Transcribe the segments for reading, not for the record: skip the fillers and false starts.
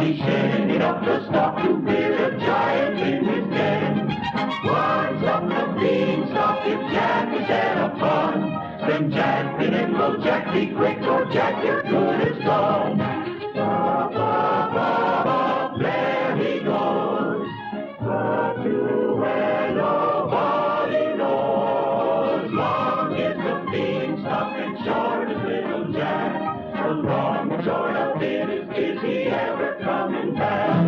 he's shinning up the stalk to rear a giant in his den. Winds up the beanstalk if Jack is at a fun. Then Jack and then will Jack be quick or Jack your good is gone. Ba, ba, ba, ba, there he goes. But to where nobody knows. Long is the beanstalk and short is little Jack. The long and short of it is he ever coming back?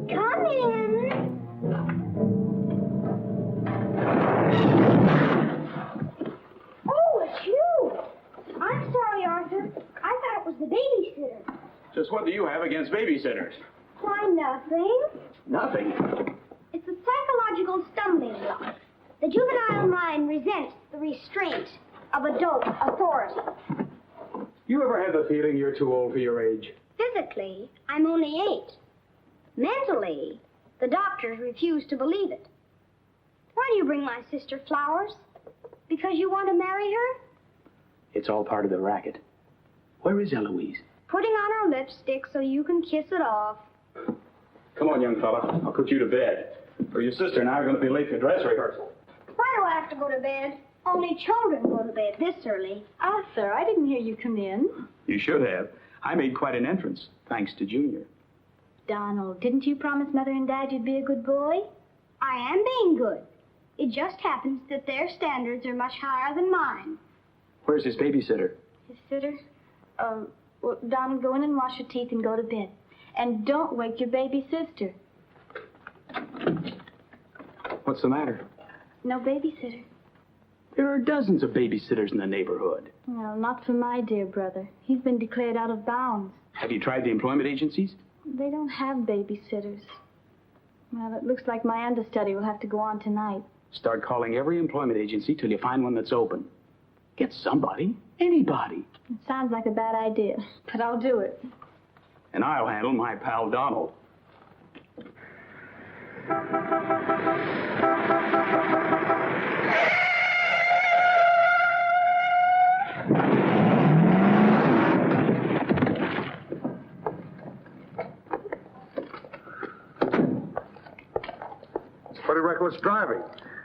Come in. Oh, it's you. I'm sorry, Arthur. I thought it was the babysitter. Just what do you have against babysitters? Why, nothing. Nothing. It's a psychological stumbling block. The juvenile mind resents the restraint of adult authority. You ever had the feeling you're too old for your age? Physically, I'm only 8. Mentally, the doctors refuse to believe it. Why do you bring my sister flowers? Because you want to marry her? It's all part of the racket. Where is Eloise? Putting on her lipstick so you can kiss it off. Come on, young fella. I'll put you to bed. Or your sister and I are going to be late for dress rehearsal. Why do I have to go to bed? Only children go to bed this early. Arthur, I didn't hear you come in. You should have. I made quite an entrance, thanks to Junior. Donald, didn't you promise Mother and Dad you'd be a good boy? I am being good. It just happens that their standards are much higher than mine. Where's his babysitter? His sitter? Well, Donald, go in and wash your teeth and go to bed. And don't wake your baby sister. What's the matter? No babysitter. There are dozens of babysitters in the neighborhood. Well, not for my dear brother. He's been declared out of bounds. Have you tried the employment agencies? They don't have babysitters. Well, it looks like my understudy will have to go on tonight. Start calling every employment agency till you find one that's open. Get somebody, anybody. It sounds like a bad idea, but I'll do it. And I'll handle my pal Donald. Pretty reckless driving.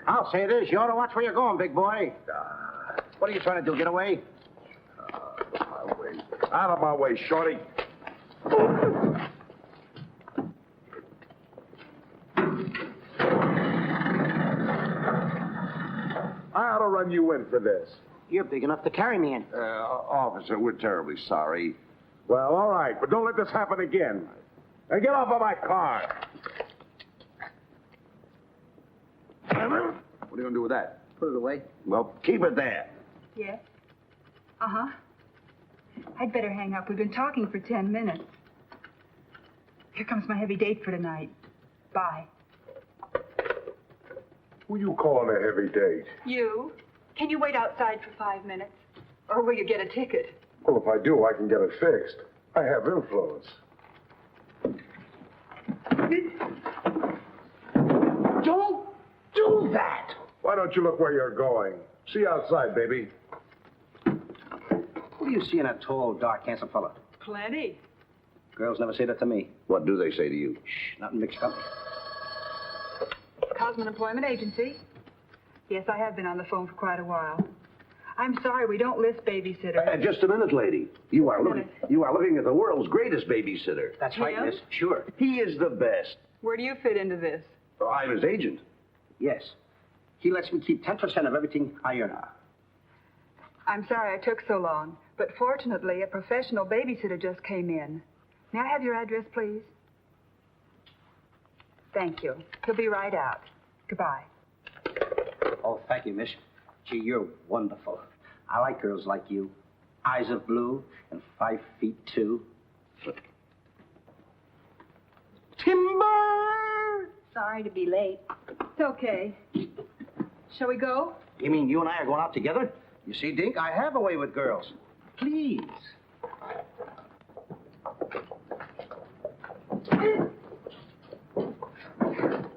I'll say it is. You ought to watch where you're going, big boy. What are you trying to do, get away? Out of my way, shorty. I ought to run you in for this. You're big enough to carry me in. Officer, we're terribly sorry. Well, all right, but don't let this happen again. Now get off of my car. What are you going to do with that? Put it away. Well, keep it there. Yes? Uh-huh. I'd better hang up. We've been talking for 10 minutes. Here comes my heavy date for tonight. Bye. Who you calling a heavy date? You? Can you wait outside for 5 minutes? Or will you get a ticket? Well, if I do, I can get it fixed. I have influence. Don't do that! Why don't you look where you're going? See you outside, baby. What do you see in a tall, dark, handsome fella? Plenty. Girls never say that to me. What do they say to you? Shh, not in mixed company. Cosman Employment Agency. Yes, I have been on the phone for quite a while. I'm sorry, we don't list babysitters. Just a minute, lady. You are looking at the world's greatest babysitter. That's right, Yeah? miss. Sure. He is the best. Where do you fit into this? I'm his agent. Yes. He lets me keep 10% of everything I earn. I'm sorry I took so long, but fortunately, a professional babysitter just came in. May I have your address, please? Thank you. He'll be right out. Goodbye. Oh, thank you, miss. Gee, you're wonderful. I like girls like you. Eyes of blue and 5'2". Timber! Sorry to be late. It's okay. Shall we go? You mean you and I are going out together? You see, Dink, I have a way with girls. Please.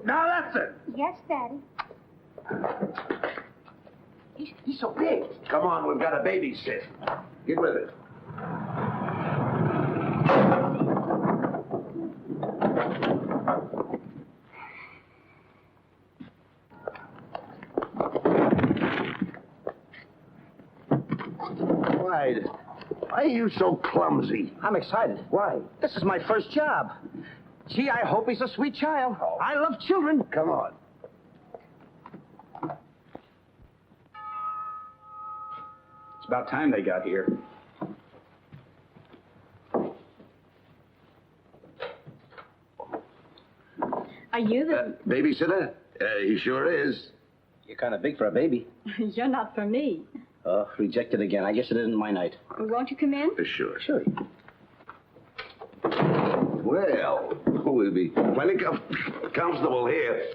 Now that's it. Yes, Daddy. He's so big. Come on, we've got a babysit. Get with it. Why are you so clumsy? I'm excited. Why? This is my first job. Gee, I hope he's a sweet child. I love children. Come on. It's about time they got here. Are you the... Babysitter? He sure is. You're kind of big for a baby. You're not for me. Oh, rejected again. I guess it isn't my night. Won't you come in? Sure. Sure. Well, we'll be plenty comfortable here.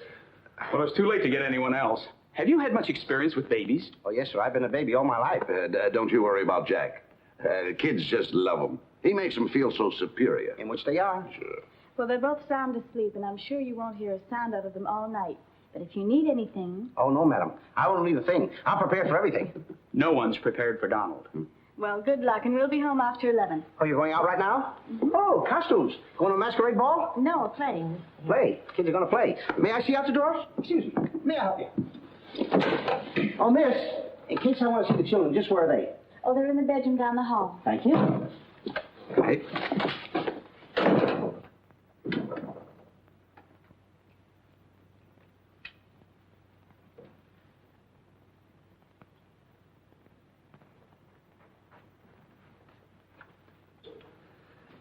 Well, it's too late to get anyone else. Have you had much experience with babies? Oh, yes, sir. I've been a baby all my life. Don't you worry about Jack. Kids just love him. He makes them feel so superior. In which they are. Sure. Well, they're both sound asleep, and I'm sure you won't hear a sound out of them all night. But if you need anything... Oh, no, madam. I won't need a thing. I'm prepared for everything. No one's prepared for Donald. Well, good luck, and we'll be home after 11. Oh, you're going out right now? Mm-hmm. Oh, costumes. Going to a masquerade ball? No, playing. Play. Kids are going to play. May I see out the door? Excuse me. May I help you? Oh, miss, in case I want to see the children, just where are they? Oh, they're in the bedroom down the hall. Thank you. Hey.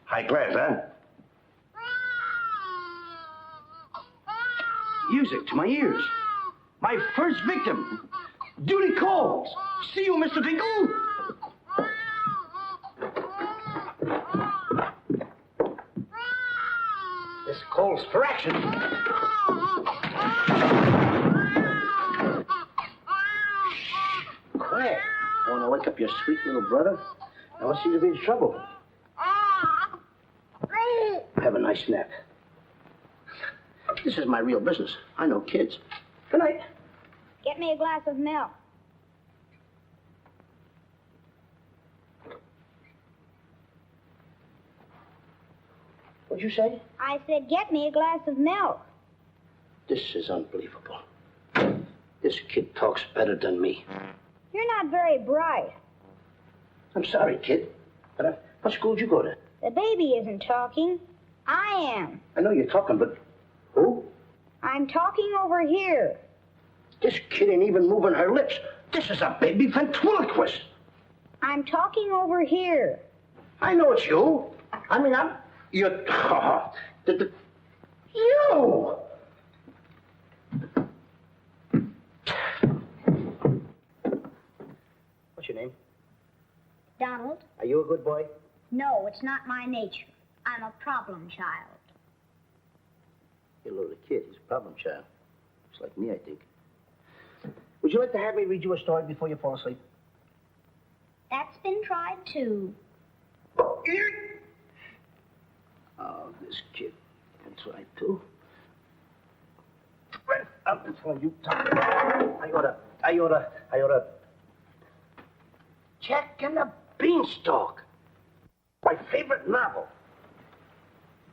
High class, huh? Music to my ears. My first victim. Duty calls. See you, Mr. Dinkle. This calls for action. Quiet. I want to wake up your sweet little brother. I want you to be in trouble. Have a nice nap. This is my real business. I know kids. Good night. Get me a glass of milk. What'd you say? I said, get me a glass of milk. This is unbelievable. This kid talks better than me. You're not very bright. I'm sorry, kid. But what school did you go to? The baby isn't talking. I am. I know you're talking, but who? I'm talking over here. This kid ain't even moving her lips. This is a baby ventriloquist. I'm talking over here. I know it's you. I mean, you're... You! What's your name? Donald? Are you a good boy? No, it's not my nature. I'm a problem child. You're a little kid. He's a problem child. It's like me, I think. Would you like to have me read you a story before you fall asleep? That's been tried too. Oh, this kid. That's right, too. That's why you talk. I oughta. Jack and the Beanstalk. My favorite novel.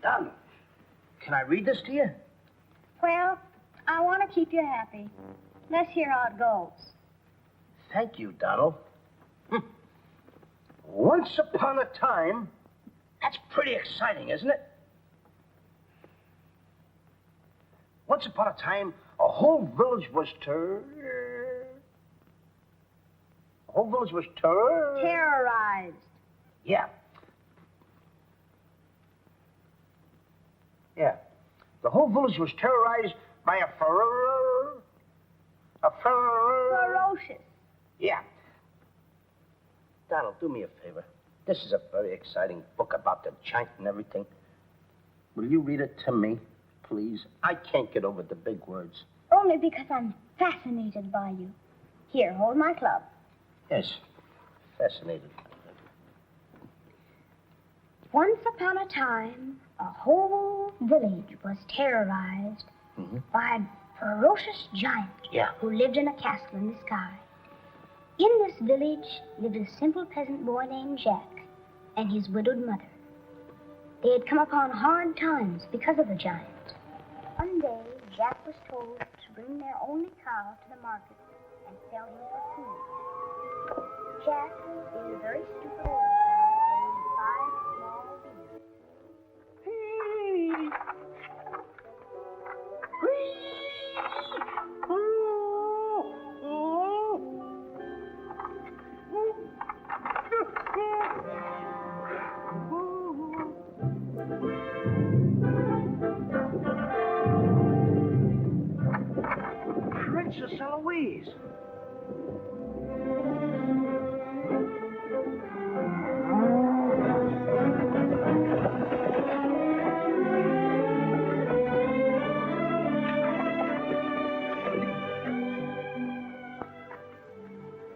Done. Can I read this to you? Well, I want to keep you happy. Let's hear how it goes. Thank you, Donald. Once upon a time. That's pretty exciting, isn't it? Once upon a time, a whole village was Terrorized. Yeah. Yeah. The whole village was terrorized by a Ferocious. Yeah. Donald, do me a favor. This is a very exciting book about the giant and everything. Will you read it to me, please? I can't get over the big words. Only because I'm fascinated by you. Here, hold my club. Yes, fascinated. Once upon a time, a whole village was terrorized by a ferocious giant who lived in a castle in the sky. In this village lived a simple peasant boy named Jack and his widowed mother. They had come upon hard times because of the giant. One day, Jack was told to bring their only cow to the market and sell him for food. Jack, being a very stupid old fellow, owned 5 small beasts. Princess Eloise.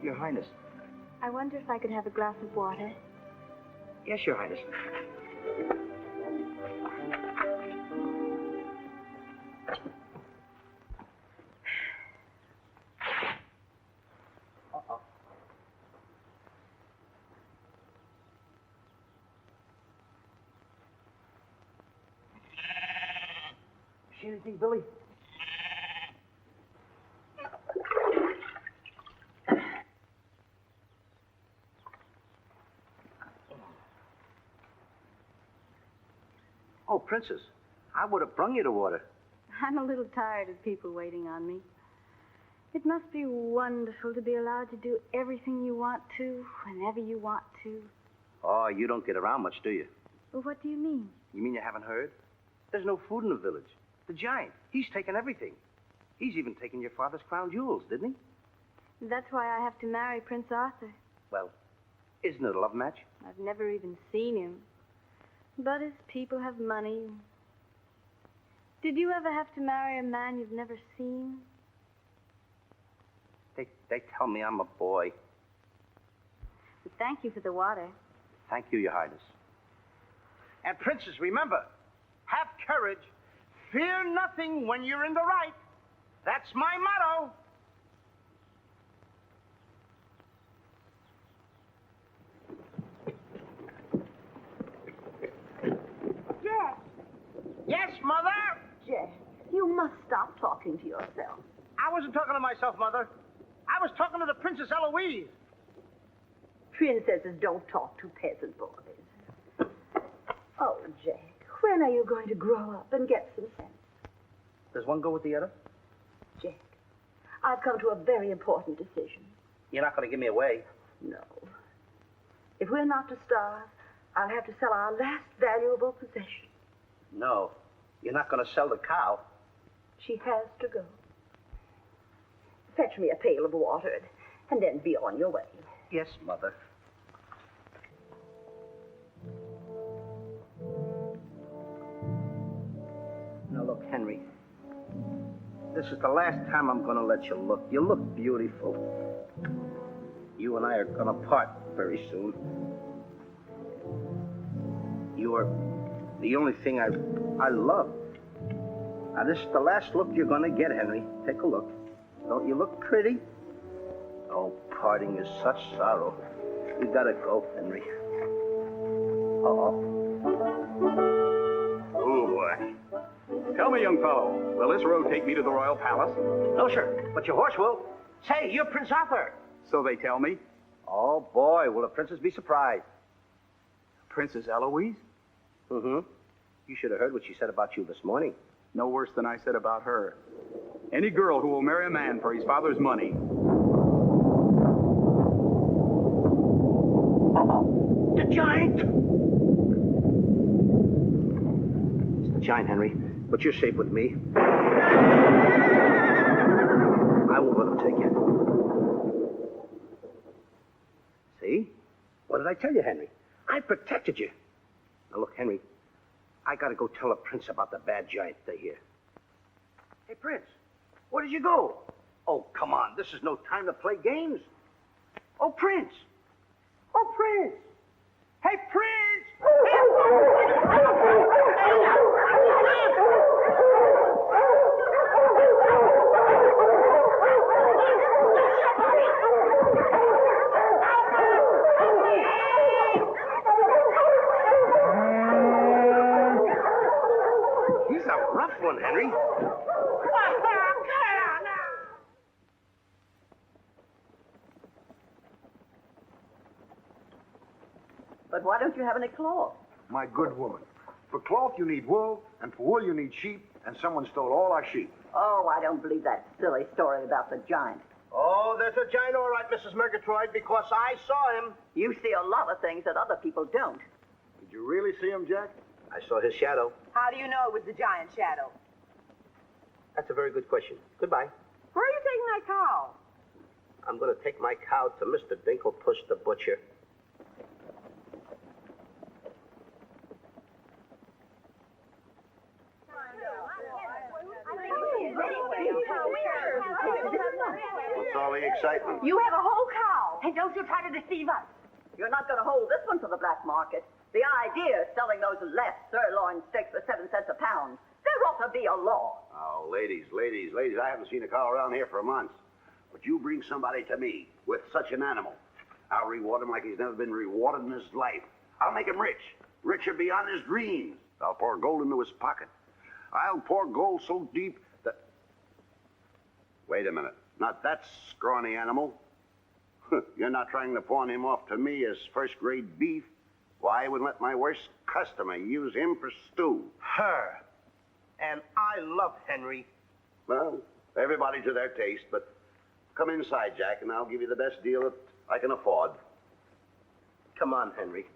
Your Highness. I wonder if I could have a glass of water. Yes, Your Highness. See anything, Billy? Oh, Princess, I would have brung you the water. I'm a little tired of people waiting on me. It must be wonderful to be allowed to do everything you want to, whenever you want to. Oh, you don't get around much, do you? Well, what do you mean? You mean you haven't heard? There's no food in the village. The giant, he's taken everything. He's even taken your father's crown jewels, didn't he? That's why I have to marry Prince Arthur. Well, isn't it a love match? I've never even seen him. But his people have money. Did you ever have to marry a man you've never seen? They tell me I'm a boy. But thank you for the water. Thank you, Your Highness. And, Princess, remember, have courage. Fear nothing when you're in the right. That's my motto. Jack! Yes, Mother? Jack, you must stop talking to yourself. I wasn't talking to myself, Mother. I was talking to the Princess Eloise. Princesses don't talk to peasant boys. Oh, Jack, when are you going to grow up and get some sense? Does one go with the other? Jack, I've come to a very important decision. You're not going to give me away. No. If we're not to starve, I'll have to sell our last valuable possession. No, you're not going to sell the cow. She has to go. Fetch me a pail of water and then be on your way. Yes, Mother. Now, look, Henry. This is the last time I'm going to let you look. You look beautiful. You and I are going to part very soon. You are the only thing I love. Now, this is the last look you're going to get, Henry. Take a look. Don't you look pretty? Oh, parting is such sorrow. We gotta go, Henry. Oh, boy. Tell me, young fellow, will this road take me to the royal palace? No, sir, but your horse will. Say, you're Prince Arthur. So they tell me. Oh, boy, will the princess be surprised. Princess Eloise? Mm-hmm. You should have heard what she said about you this morning. No worse than I said about her. Any girl who will marry a man for his father's money. The giant! It's the giant, Henry. But you're safe with me. I won't let him take you. See? What did I tell you, Henry? I protected you. Now, look, Henry, I gotta go tell the prince about the bad giant they hear. Hey, Prince, where did you go? Oh, come on. This is no time to play games. Oh, Prince. Oh, Prince. Hey, Prince! He's a rough one, Henry. But why don't you have any cloth? My good woman. For cloth, you need wool, and for wool, you need sheep, and someone stole all our sheep. Oh, I don't believe that silly story about the giant. Oh, there's a giant, all right, Mrs. Murgatroyd, because I saw him. You see a lot of things that other people don't. Did you really see him, Jack? I saw his shadow. How do you know it was the giant shadow? That's a very good question. Goodbye. Where are you taking that cow? I'm going to take my cow to Mr. Dinklepuss the butcher. What's all the excitement? You have a whole cow, and don't you try to deceive us. You're not going to hold this one for the black market. The idea is selling those less sirloin steaks for 7 cents a pound. There ought to be a law. Oh, ladies, I haven't seen a cow around here for months. But you bring somebody to me with such an animal, I'll reward him like he's never been rewarded in his life. I'll make him rich, richer beyond his dreams. I'll pour gold into his pocket. I'll pour gold so deep that... Wait a minute. Not that scrawny animal. You're not trying to pawn him off to me as first-grade beef? Why, I would let my worst customer use him for stew. Her. And I love Henry. Well, everybody to their taste, but come inside, Jack, and I'll give you the best deal that I can afford. Come on, Henry.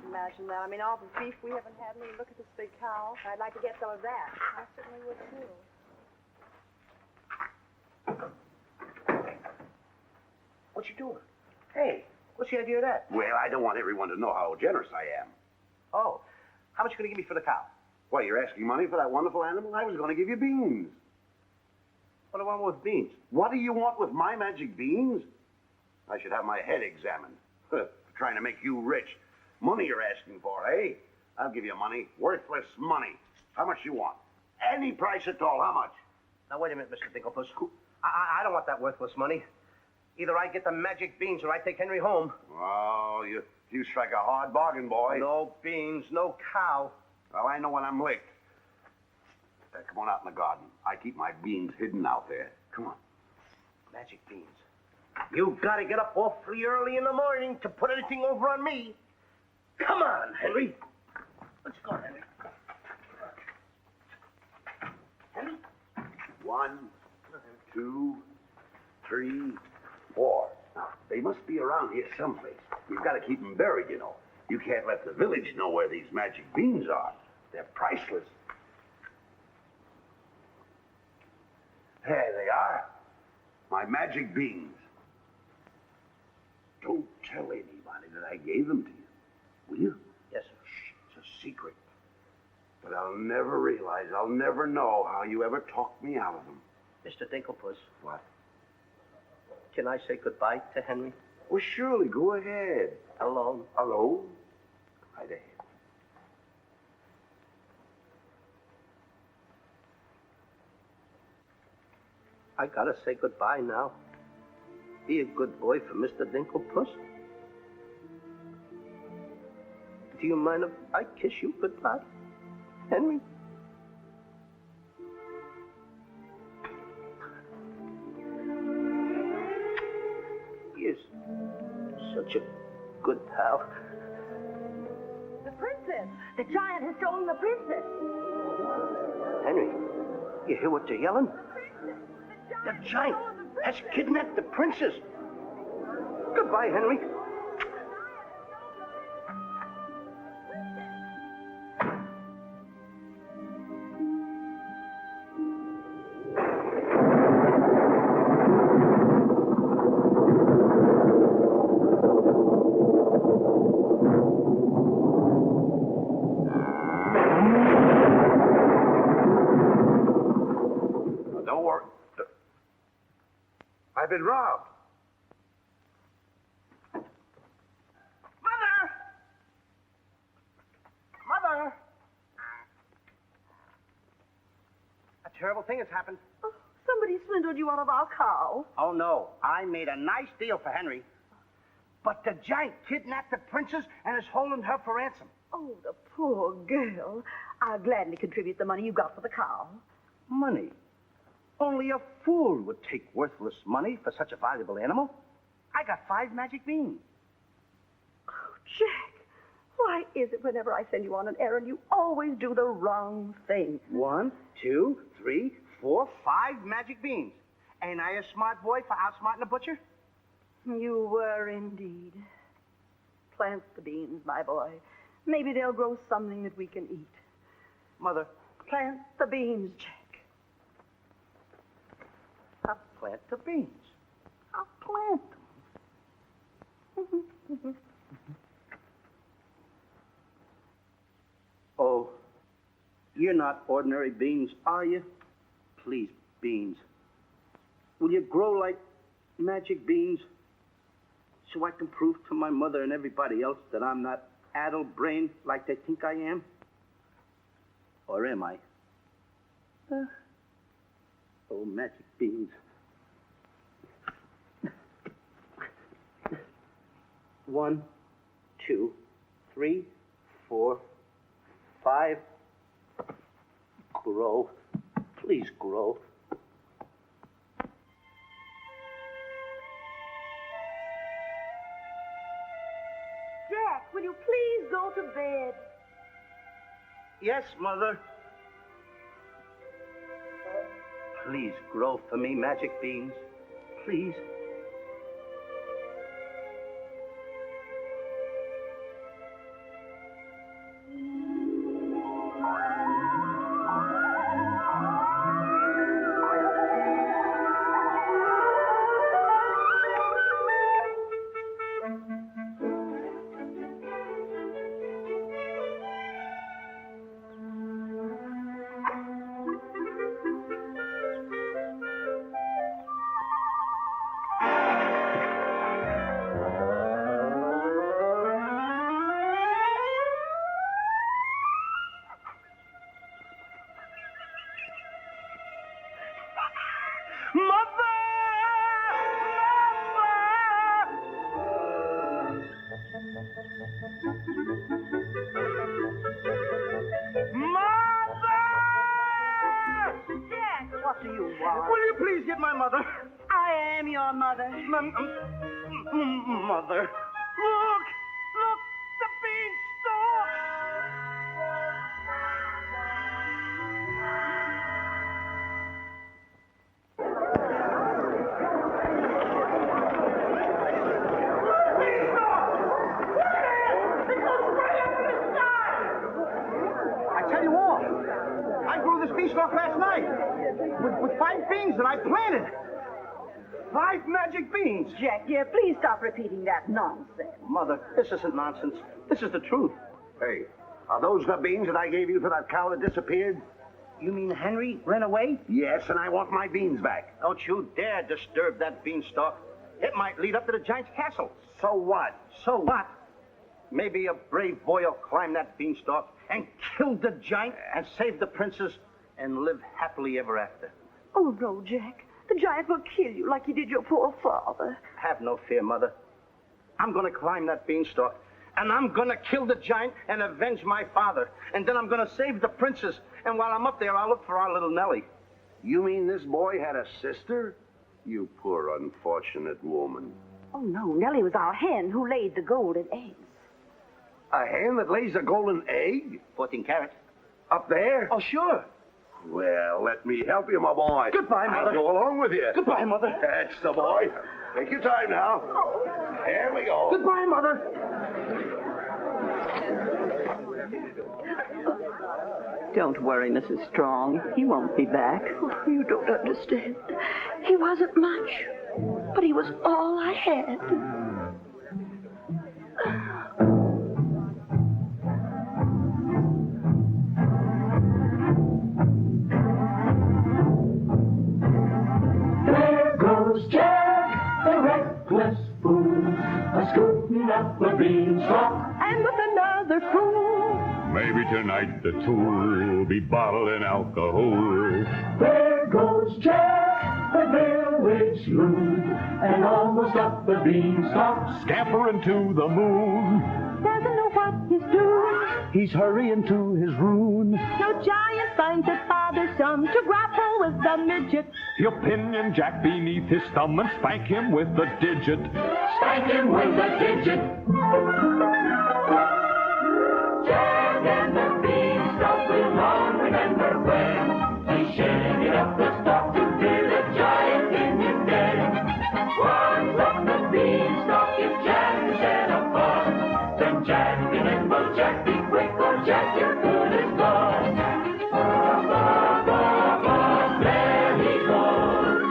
Imagine that. I mean, all the beef we haven't had. I mean, look at this big cow. I'd like to get some of that. I certainly would, too. What you doing? Hey, what's the idea of that? Well, I don't want everyone to know how generous I am. Oh, how much you going to give me for the cow? Why, you're asking money for that wonderful animal? I was going to give you beans. What do I want with beans? What do you want with my magic beans? I should have my head examined. Trying to make you rich. Money you're asking for, eh? I'll give you money. Worthless money. How much you want? Any price at all. How much? Now, wait a minute, Mr. Dinklepuss. I don't want that worthless money. Either I get the magic beans or I take Henry home. Oh, you strike a hard bargain, boy. No beans, no cow. Well, I know when I'm licked. Come on out in the garden. I keep my beans hidden out there. Come on. Magic beans. You gotta get up awfully early in the morning to put anything over on me. Come on, Henry. Let's go, Henry. Henry? 1, 2, 3, 4. Now, they must be around here someplace. We've got to keep them buried, you know. You can't let the village know where these magic beans are. They're priceless. There they are. My magic beans. Don't tell anybody that I gave them to you. Will you? Yes, sir. Shh, it's a secret. But I'll never realize, I'll never know how you ever talked me out of them. Mr. Dinklepuss, What? can I say goodbye to Henry? Well, surely, go ahead. Alone? Alone? Right ahead. I gotta say goodbye now. Be a good boy for Mr. Dinklepuss. Do you mind if I kiss you goodbye, Henry? The giant has stolen the princess. Henry, you hear what they're yelling? The giant has kidnapped the princess. Goodbye, Henry. Don't worry. I've been robbed. Mother! A terrible thing has happened. Oh, somebody swindled you out of our cow. Oh, no. I made a nice deal for Henry. But the giant kidnapped the princess and is holding her for ransom. Oh, the poor girl. I'll gladly contribute the money you got for the cow. Money? Only a fool would take worthless money for such a valuable animal. I got 5 magic beans. Oh, Jack, why is it whenever I send you on an errand, you always do the wrong thing? 1, 2, 3, 4, 5 magic beans. Ain't I a smart boy for outsmarting a butcher? You were indeed. Plant the beans, my boy. Maybe they'll grow something that we can eat. Mother, Plant the beans, Jack. I'll plant the beans. I'll plant them. Oh, you're not ordinary beans, are you? Please, beans. Will you grow like magic beans so I can prove to my mother and everybody else that I'm not addle-brained like they think I am? Or am I? Oh, magic beans. 1, 2, 3, 4, 5. Grow. Please grow. Jack, will you please go to bed? Yes, Mother. Please grow for me, magic beans. Please. Mother. I am your mother. Mother. Look! Look! The beanstalk! I tell you all, I grew this beanstalk last night with 5 beans that I planted. 5 magic beans. Jack, dear, please stop repeating that nonsense. Mother, this isn't nonsense. This is the truth. Hey, are those the beans that I gave you for that cow that disappeared? You mean Henry ran away? Yes, and I want my beans back. Don't you dare disturb that beanstalk. It might lead up to the giant's castle. So what? So what? Maybe a brave boy will climb that beanstalk and kill the giant and save the princess and live happily ever after. Oh, no, Jack. The giant will kill you like he did your poor father. Have no fear, Mother. I'm going to climb that beanstalk, and I'm going to kill the giant and avenge my father. And then I'm going to save the princess. And while I'm up there, I'll look for our little Nellie. You mean this boy had a sister? You poor unfortunate woman. Oh, no. Nellie was our hen who laid the golden eggs. A hen that lays a golden egg? 14 carat. Up there? Oh, sure. Well, let me help you, my boy. Goodbye, Mother. I'll go along with you. Goodbye, Mother. That's the boy. Take your time now. Here we go. Goodbye, Mother. Don't worry, Mrs. Strong. He won't be back. Oh, you don't understand. He wasn't much, but he was all I had. There goes Jack, the reckless fool, a-scooting up the beanstalk. And with another fool. Maybe tonight the tool will be bottled in alcohol. There goes Jack, the village loon, and almost up the beanstalk. Scampering to the moon. Doesn't know what he's doing. He's hurrying to his ruin. No giant finds it bothersome to grapple with the midget. He'll pinion Jack beneath his thumb and spank him with the digit. Spank him with a digit. Jack and the beanstalk will long remember when he shaded up the stalk to fear the giant in his den. Once up the beanstalk, if Jack is set upon, then Jack and will Jack be quick, or Jack your good is gone. Up, up, up, up, there he goes.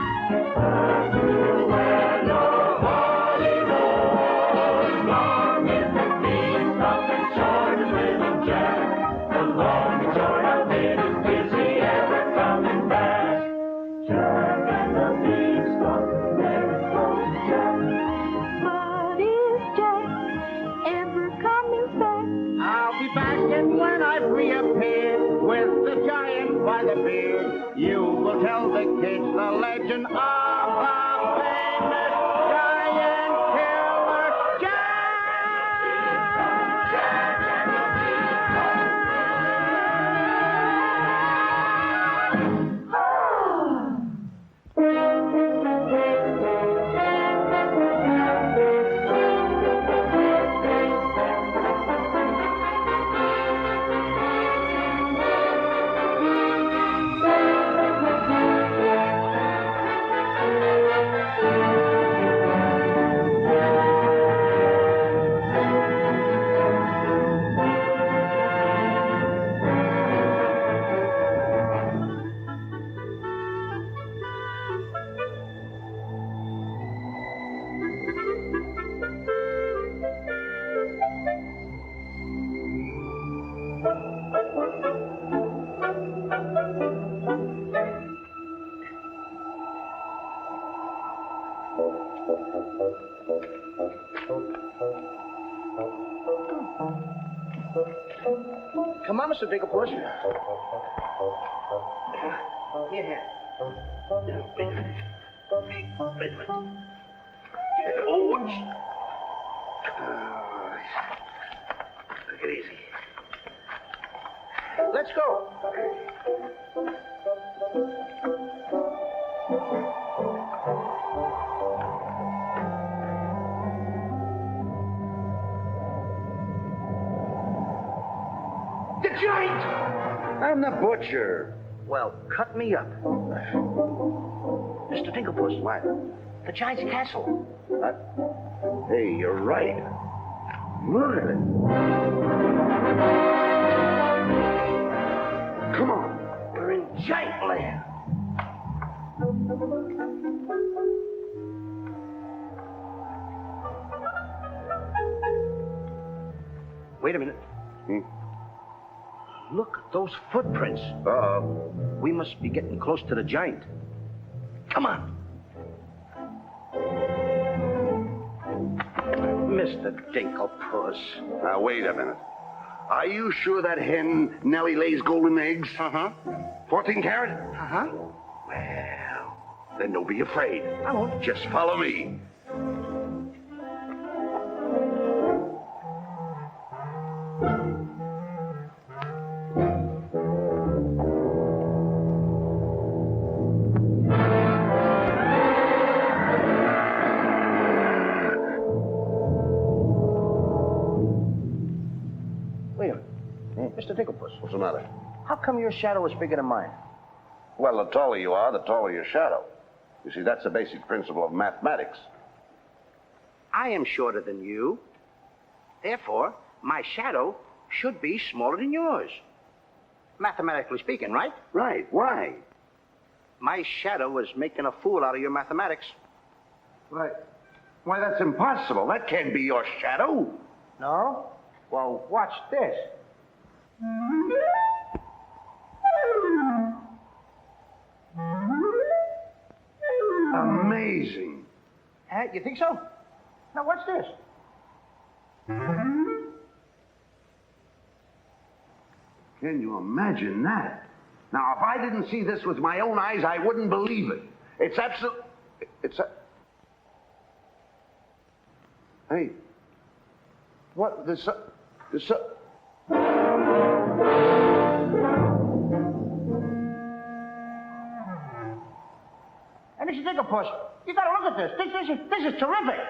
Up to where nobody knows. Long is the beanstalk and short is little Jack. The long and short of it is he ever coming back? Jack and the beanstalk, there goes Jack. But is Jack ever coming back? I'll be back, and when I reappear with the giant by the beard, you will tell the kids the legend of the famous giant killer Come on, Mr. Digglepuss. Here. Take it easy. Let's go. The giant! I'm the butcher. Well, cut me up. Mr. Digglepuss. What? The giant's castle. Hey, you're right. Look at it. Come on. We're in giant land. Wait a minute. Look at those footprints. We must be getting close to the giant. Come on. Mr. Dinklepuss. Now, wait a minute. Are you sure that hen Nellie lays golden eggs? Uh-huh. 14 carat? Uh-huh. Well, then don't be afraid. I won't. Just follow me. Mr. Digglepuss. What's the matter? How come your shadow is bigger than mine? Well, the taller you are, the taller your shadow. You see, that's the basic principle of mathematics. I am shorter than you. Therefore, my shadow should be smaller than yours. Mathematically speaking, right? Right. Why? My shadow is making a fool out of your mathematics. Why, that's impossible. That can't be your shadow. No? Well, watch this. Amazing. You think so? Now, watch this. Can you imagine that? Now, if I didn't see this with my own eyes, I wouldn't believe it. It's absolute... Hey. What? Hey, Mr. Digglepuss, you gotta look at this. This is terrific.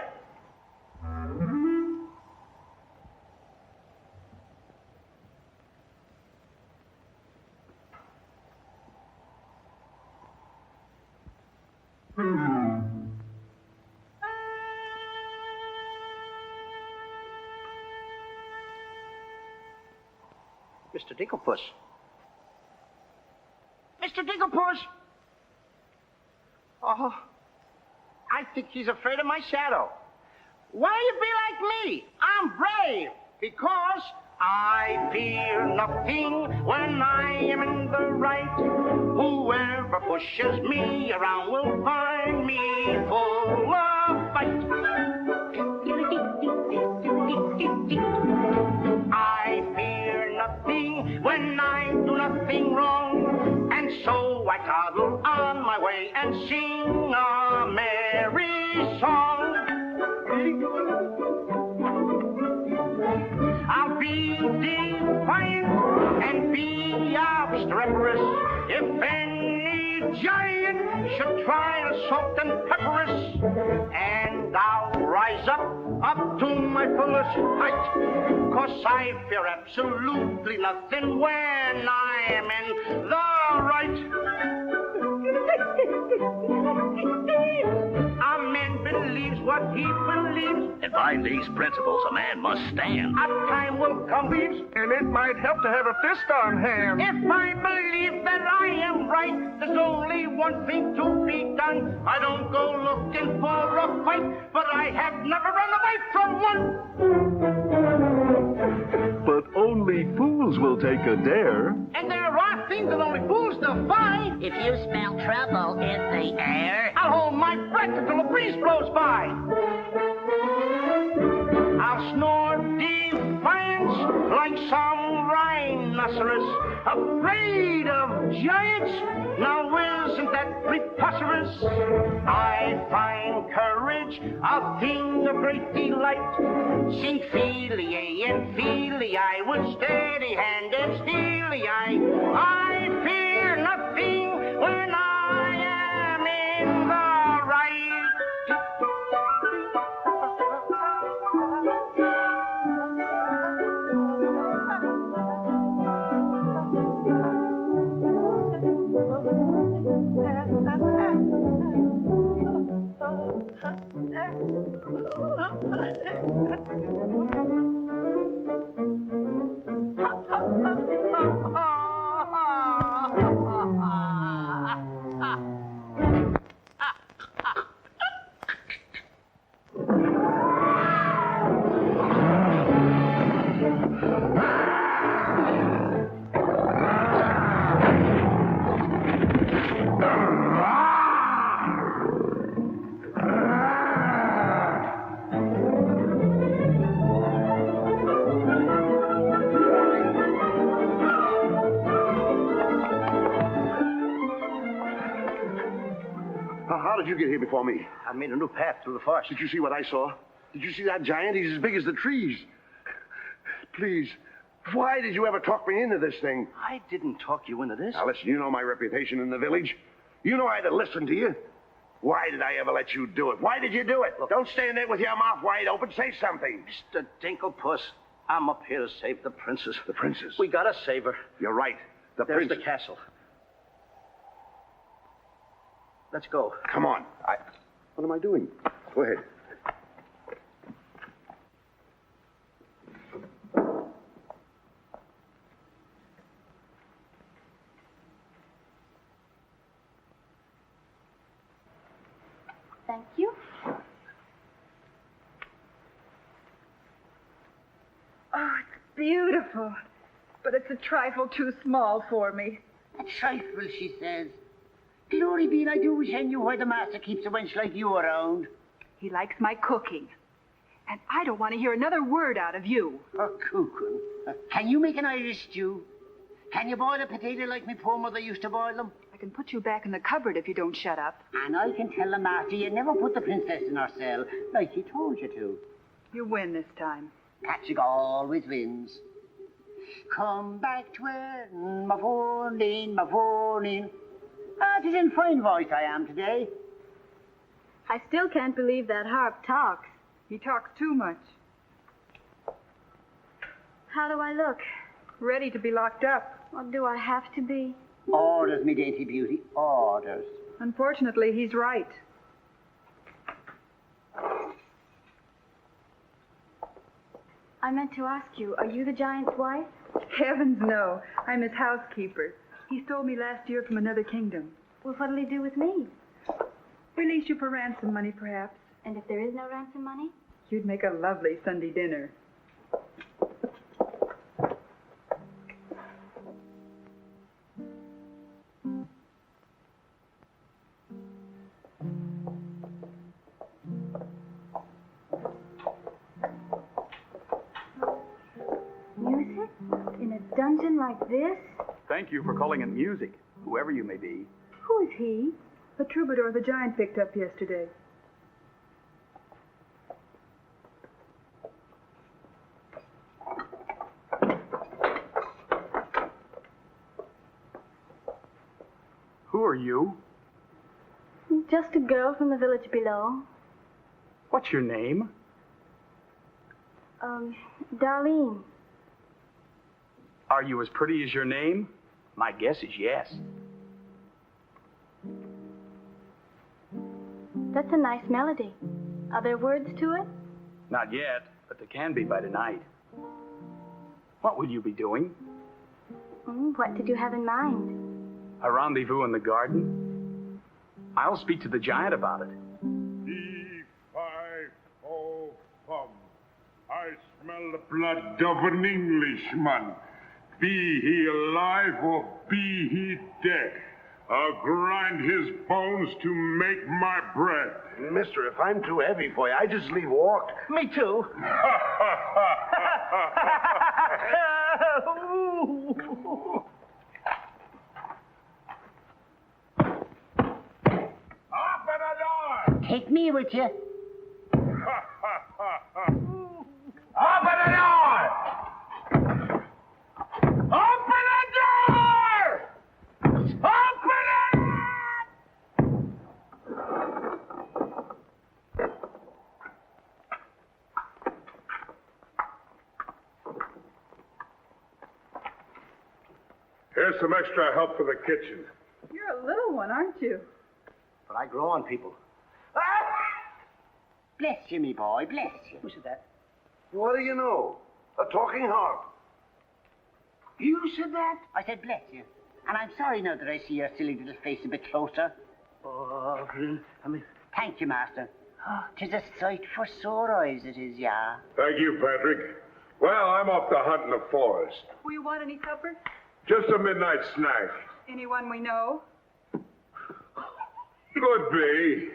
Mr. Digglepuss. Mr. Digglepuss! Oh, I think he's afraid of my shadow. Why you be like me? I'm brave because I fear nothing when I am in the right. Whoever pushes me around will find me full of fight. I fear nothing when I do nothing wrong, and so I toddle on my way and sing a merry song. I'll be defiant and be obstreperous if any giant should try to salt and pepper us, and I'll rise up to my fullest height, 'cause I fear absolutely nothing when I am in the right. A man believes what he believes, and by these principles a man must stand. A time will come, and it might help to have a fist on hand. If I believe that I am right, there's only one thing to be done. I don't go looking for a fight, but I have never run away from one. But only fools will take a dare. And there are things that only fools defy. If you smell trouble in the air, I'll hold my breath until a breeze blows by. I'll snore defiance like some rhinoceros, afraid of giants. Now isn't that preposterous? I find courage a thing of great delight. Sing Feely and Feely, I with steady hand and steely eye. I fear nothing when I am in the right. How did you get here before me? I made a new path through the forest. Did you see what I saw? Did you see that giant? He's as big as the trees. Please, why did you ever talk me into this thing? I didn't talk you into this. Now, listen, you know my reputation in the village. You know I'd have listened to you. Why did I ever let you do it? Why did you do it? Look, don't stand there with your mouth wide open. Say something. Mr. Dinklepuss, I'm up here to save the princess. The princess? We gotta save her. You're right. The There's princess. the castle. Let's go. Come on. What am I doing? Go ahead. Thank you. Oh, it's beautiful. But it's a trifle too small for me. A trifle, she says. Glory be, I do wish I knew why the master keeps a wench like you around. He likes my cooking. And I don't want to hear another word out of you. Oh, cooking. Can you make an Irish stew? Can you boil a potato like my poor mother used to boil them? I can put you back in the cupboard if you don't shut up. And I can tell the master you never put the princess in her cell, like he told you to. You win this time. Patrick always wins. Come back to where my phone my phone. Ah, 'tis in fine voice I am today. I still can't believe that harp talks. He talks too much. How do I look? Ready to be locked up. Or do I have to be? Orders, me dainty beauty, orders. Unfortunately, he's right. I meant to ask you, are you the giant's wife? Heavens, no. I'm his housekeeper. He stole me last year from another kingdom. Well, what'll he do with me? Release you for ransom money, perhaps. And if there is no ransom money? You'd make a lovely Sunday dinner. Music? In a dungeon like this? Thank you for calling it music, whoever you may be. Who is he? A troubadour the giant picked up yesterday. Who are you? Just a girl from the village below. What's your name? Darlene. Are you as pretty as your name? My guess is yes. That's a nice melody. Are there words to it? Not yet, but there can be by tonight. What will you be doing? What did you have in mind? A rendezvous in the garden? I'll speak to the giant about it. E-5-O-Bum. I smell the blood of an Englishman. Be he alive or be he dead, I'll grind his bones to make my bread. Mister, if I'm too heavy for you, I just leave walk. Me too. Open the door! Take me with you. Open the door! Open the door! Open it! Here's some extra help for the kitchen. You're a little one, aren't you? But I grow on people. Bless you, me boy, bless you. Who said that? What do you know? A talking harp. You said that? I said bless you. And I'm sorry now that I see your silly little face a bit closer. Oh, I mean... Thank you, master. Oh, 'tis a sight for sore eyes, it is, yeah. Thank you, Patrick. Well, I'm off to hunt in the forest. Will you want any supper? Just a midnight snack. Anyone we know? Could be.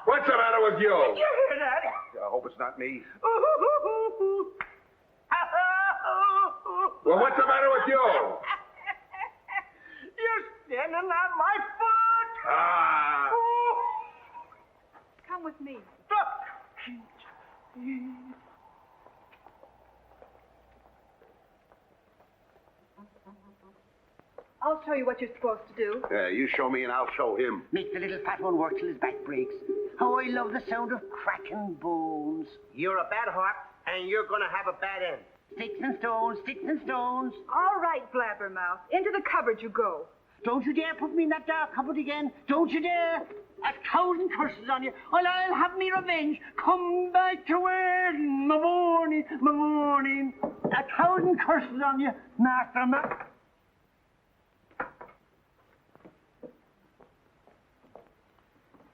What's the matter with you? Did you hear that? I hope it's not me. Well, what's the matter with you? You're standing on my foot! Ah. Come with me. I'll show you what you're supposed to do. Yeah, you show me and I'll show him. Make the little fat one work till his back breaks. Oh, I love the sound of cracking bones. You're a bad harp, and you're going to have a bad end. Sticks and stones, sticks and stones. All right, Blabbermouth. Into the cupboard you go. Don't you dare put me in that dark cupboard again. Don't you dare. 1,000 curses on you. Well, I'll have me revenge. Come back to where? My morning, my morning. 1,000 curses on you, Master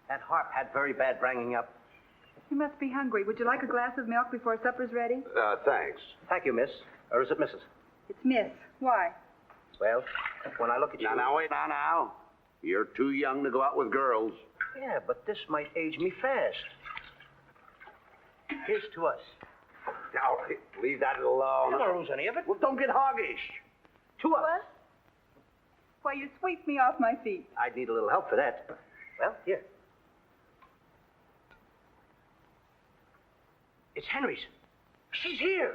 That harp had very bad bringing up. You must be hungry. Would you like a glass of milk before supper's ready? Thanks. Thank you, miss. Or is it Mrs.? It's Miss. Why? Well, when I look at you... Now, wait, now. You're too young to go out with girls. Yeah, but this might age me fast. Here's to us. Now, leave that alone. I don't lose any of it. Well, don't get hoggish. To us. What? Why, you sweep me off my feet. I'd need a little help for that. Well, here. It's Henry's. She's here.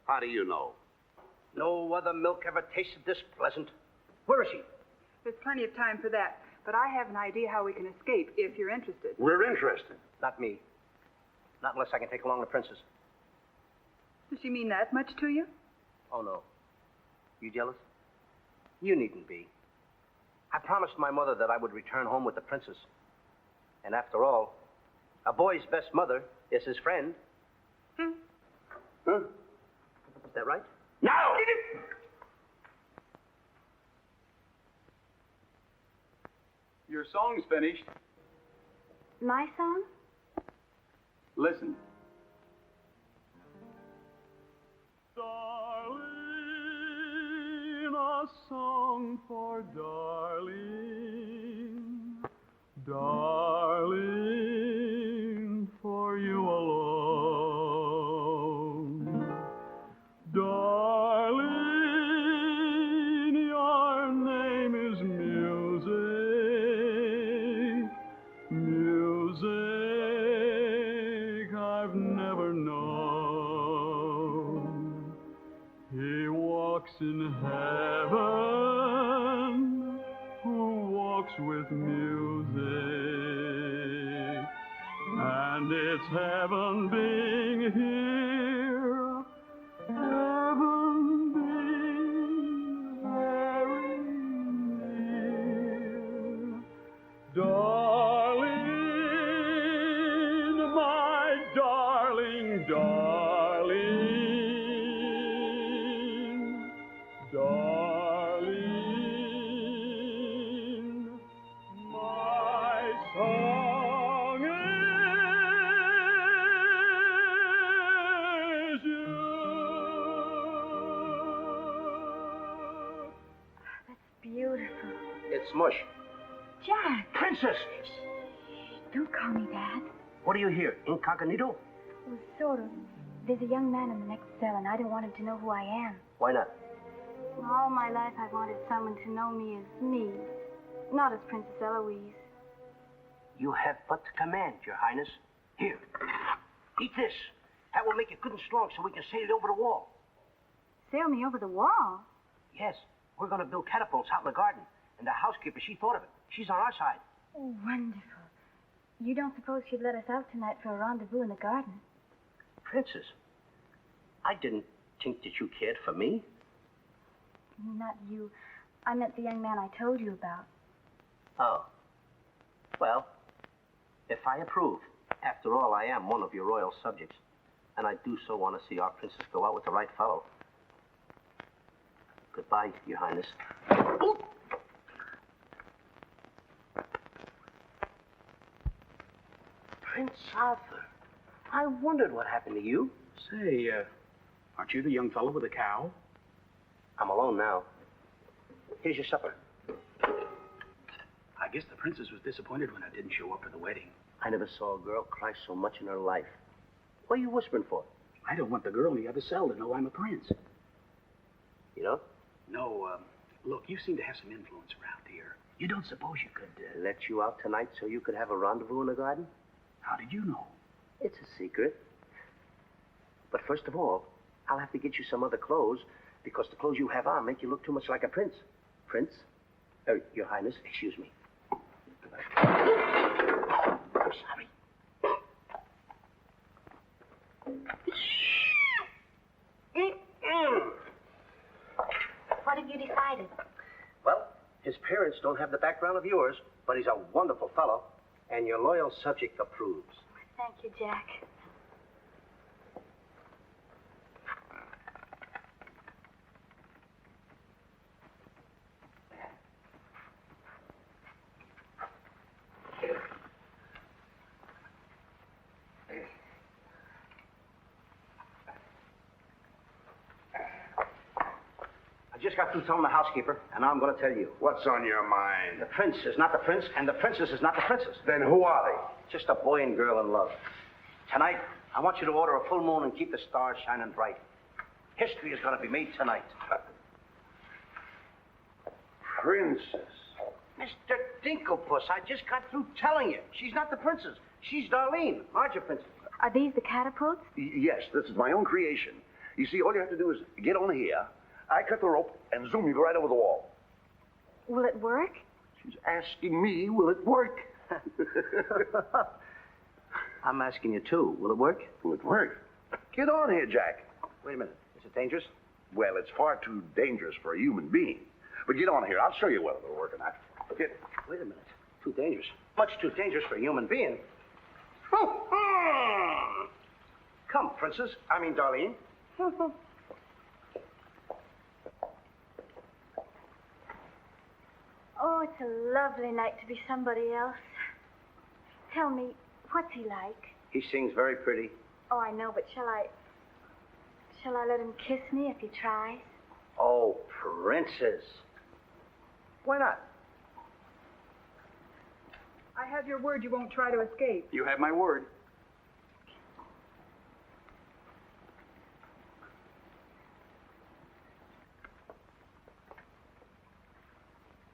How do you know? No other milk ever tasted this pleasant. Where is she? There's plenty of time for that. But I have an idea how we can escape, if you're interested. We're interested. Not me. Not unless I can take along the princess. Does she mean that much to you? Oh, no. You jealous? You needn't be. I promised my mother that I would return home with the princess. And after all, a boy's best mother is his friend. Huh? Is that right? No! Your song's finished. My song? Listen. Darling, a song for darling, darling, for you alone. Darling, your name is music, music I've never known. He walks in heaven, who walks with music, and it's heaven being here, heaven being very near. Darling, my darling, darling, darling, my song is you. That's beautiful. It's mush. Jack, Princess! don't call me that. What are you here, incognito? Well, sort of. There's a young man in the next cell, and I don't want him to know who I am. Why not? All my life, I've wanted someone to know me as me, not as Princess Eloise. You have but to command, Your Highness. Here, eat this. That will make you good and strong so we can sail you over the wall. Sail me over the wall? Yes, we're going to build catapults out in the garden. And the housekeeper, she thought of it. She's on our side. Oh, wonderful. You don't suppose she'd let us out tonight for a rendezvous in the garden? Princess, I didn't think that you cared for me. Not you. I meant the young man I told you about. Oh. Well, if I approve, after all, I am one of your royal subjects. And I do so want to see our princess go out with the right fellow. Goodbye, Your Highness. Ooh. Prince Arthur, I wondered what happened to you. Say, aren't you the young fellow with the cow? I'm alone now. Here's your supper. I guess the princess was disappointed when I didn't show up for the wedding. I never saw a girl cry so much in her life. What are you whispering for? I don't want the girl in the other cell to know I'm a prince. You know? No, look, you seem to have some influence around here. You don't suppose you could, Let you out tonight so you could have a rendezvous in the garden? How did you know? It's a secret. But first of all, I'll have to get you some other clothes because the clothes you have on make you look too much like a prince. Prince? Your Highness, excuse me. I'm sorry. Dorothy. Well, his parents don't have the background of yours, but he's a wonderful fellow, and your loyal subject approves. Thank you, Jack. I just got through telling the housekeeper, and now I'm going to tell you. What's on your mind? The prince is not the prince, and the princess is not the princess. Then who are they? Just a boy and girl in love. Tonight, I want you to order a full moon and keep the stars shining bright. History is going to be made tonight. Princess. Mr. Dinklepuss, I just got through telling you. She's not the princess. She's Darlene, aren't you, princess? Are these the catapults? Yes, this is my own creation. You see, all you have to do is get on here. I cut the rope, and zoom, you go right over the wall. Will it work? She's asking me, will it work? I'm asking you, too. Will it work? Will it work? Get on here, Jack. Wait a minute. Is it dangerous? Well, it's far too dangerous for a human being. But get on here. I'll show you whether it'll work or not. Get. Wait a minute. Too dangerous. Much too dangerous for a human being. Come, princess. I mean, Darlene. Oh, it's a lovely night to be somebody else. Tell me, what's he like? He sings very pretty. Oh, I know, but shall I let him kiss me if he tries? Oh, princess. Why not? I have your word you won't try to escape. You have my word.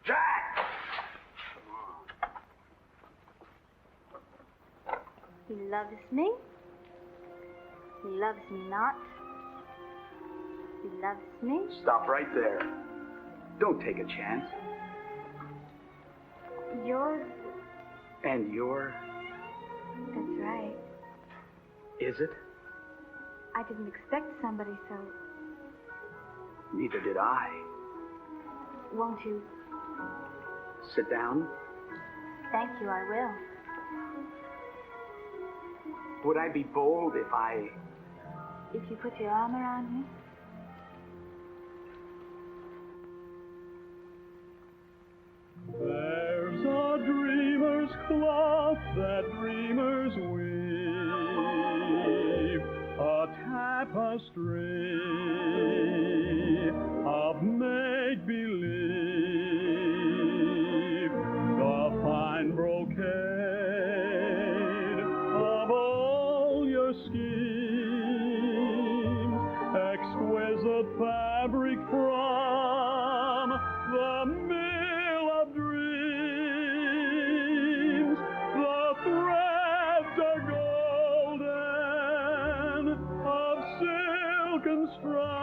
Jack! He loves me. He loves me not. He loves me. Stop right there. Don't take a chance. You're... And you're... That's right. Is it? I didn't expect somebody so... Neither did I. Won't you? Sit down. Thank you, I will. Would I be bold if I... If you put your arm around me? There's a dreamer's cloth that dreamers weave, a tapestry of make-believe, the fine brocade of all your schemes, exquisite fabric from the mill of dreams. The threads are golden, of silken strands,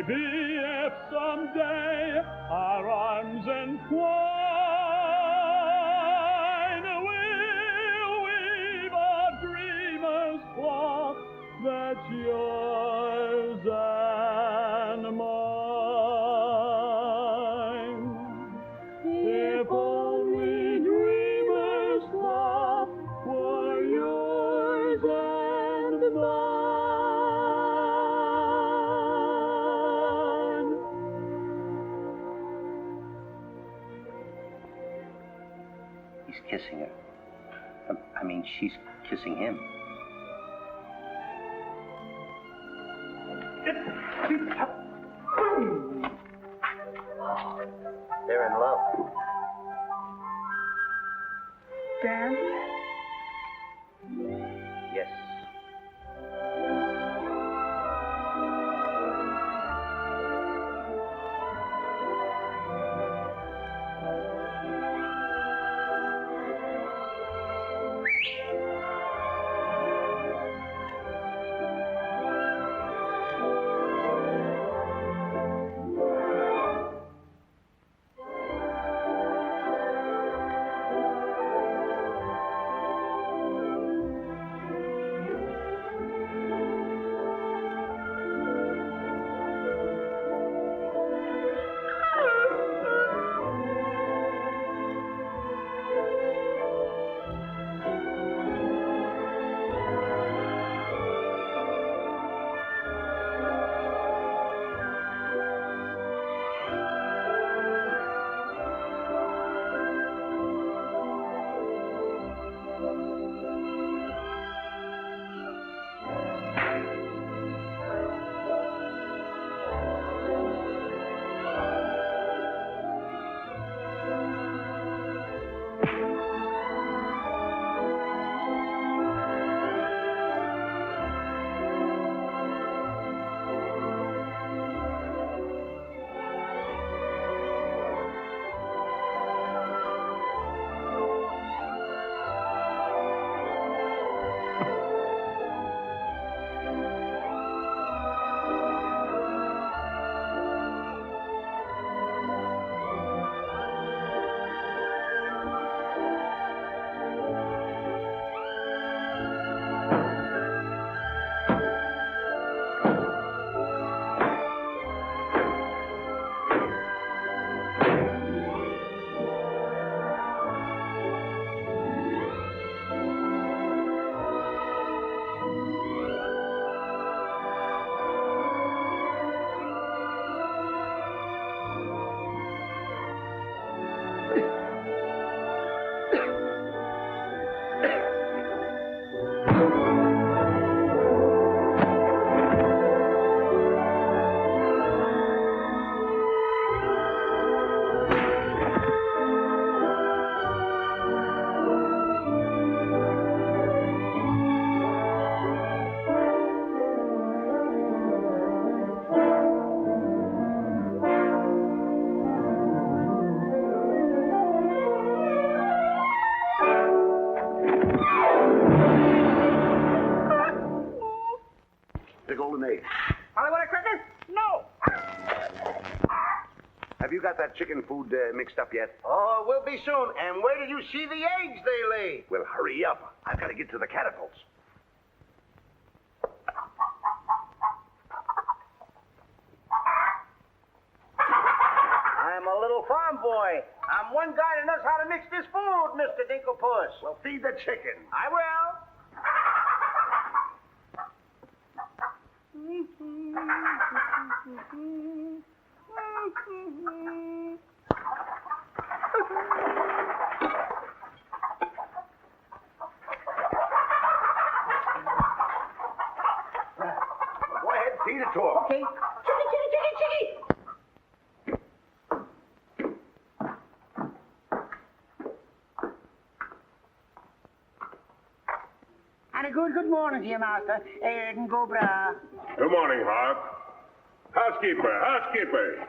maybe if someday our arms entwine, we'll weave a dreamer's cloth that's yours and mine. If only dreamer's cloth were yours and mine. He's kissing her. I mean, she's kissing him. They're in love. Dan? Yes. Have you got that chicken food mixed up yet? Oh, we'll be soon. And where did you see the eggs they lay? Well, hurry up. I've got to get to the catapults. I'm a little farm boy. I'm one guy that knows how to mix this food, Mr. Dinklepuss. Well, feed the chicken. I will. Go ahead, feed it to him. Okay. Chickie, chickie, chickie, chickie. And a good morning to you, Master. Erden go bra. Good morning, Hawk. Housekeeper.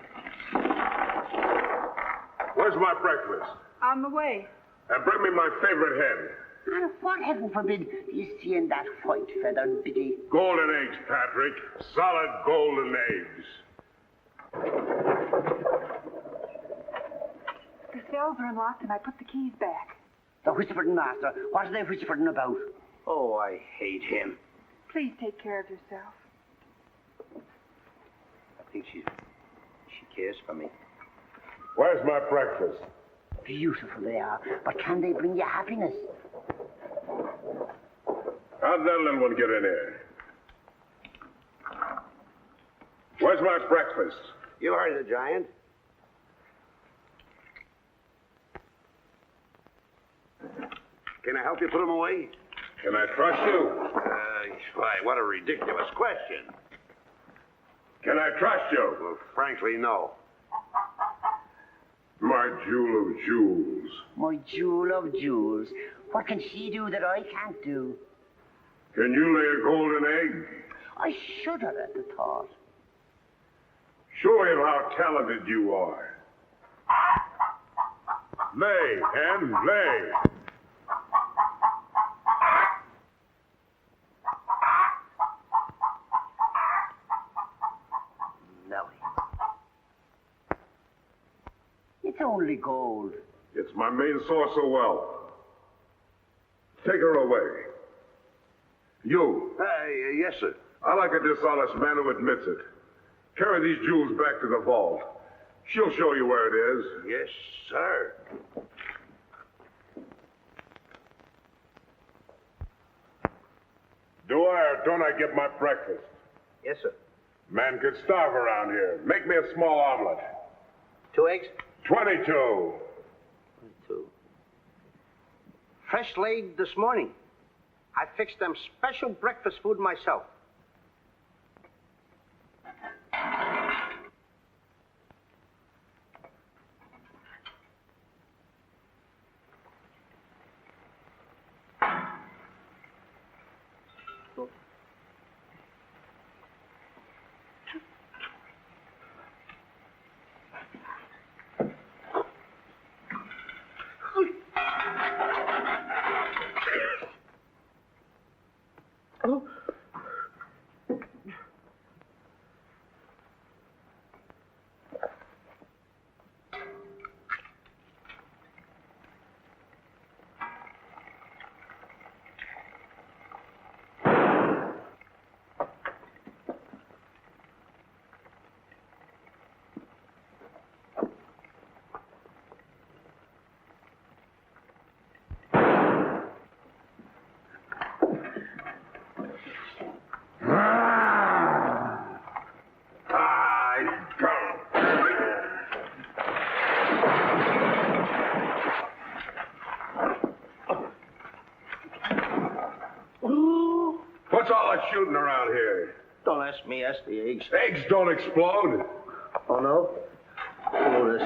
Where's my breakfast? On the way. And bring me my favorite hen. And what, heaven forbid, do you see in that white feathered biddy? Golden eggs, Patrick. Solid golden eggs. shelves are unlocked and I put the keys back. The whispering master. What are they whispering about? Oh, I hate him. Please take care of yourself. I think she cares for me. Where's my breakfast? Beautiful they are, but can they bring you happiness? How'd that little one get in here? Where's my breakfast? You heard the giant. Can I help you put him away? Can I trust you? Why, what a ridiculous question. Can I trust you? Well, frankly, no. My jewel of jewels. My jewel of jewels. What can she do that I can't do? Can you lay a golden egg? I shudder at the thought. Show him how talented you are. Lay, hen, lay. Nellie. It's only gold. It's my main source of wealth. Take her away. You. Yes, sir. I like a dishonest man who admits it. Carry these jewels back to the vault. She'll show you where it is. Yes, sir. Do I or don't I get my breakfast? Yes, sir. Man could starve around here. Make me a small omelet. 2 eggs? 22. 2. Fresh laid this morning. I fixed them special breakfast food myself. What's all that shooting around here? Don't ask me, ask the eggs. Eggs don't explode. Oh, no? Oh, this.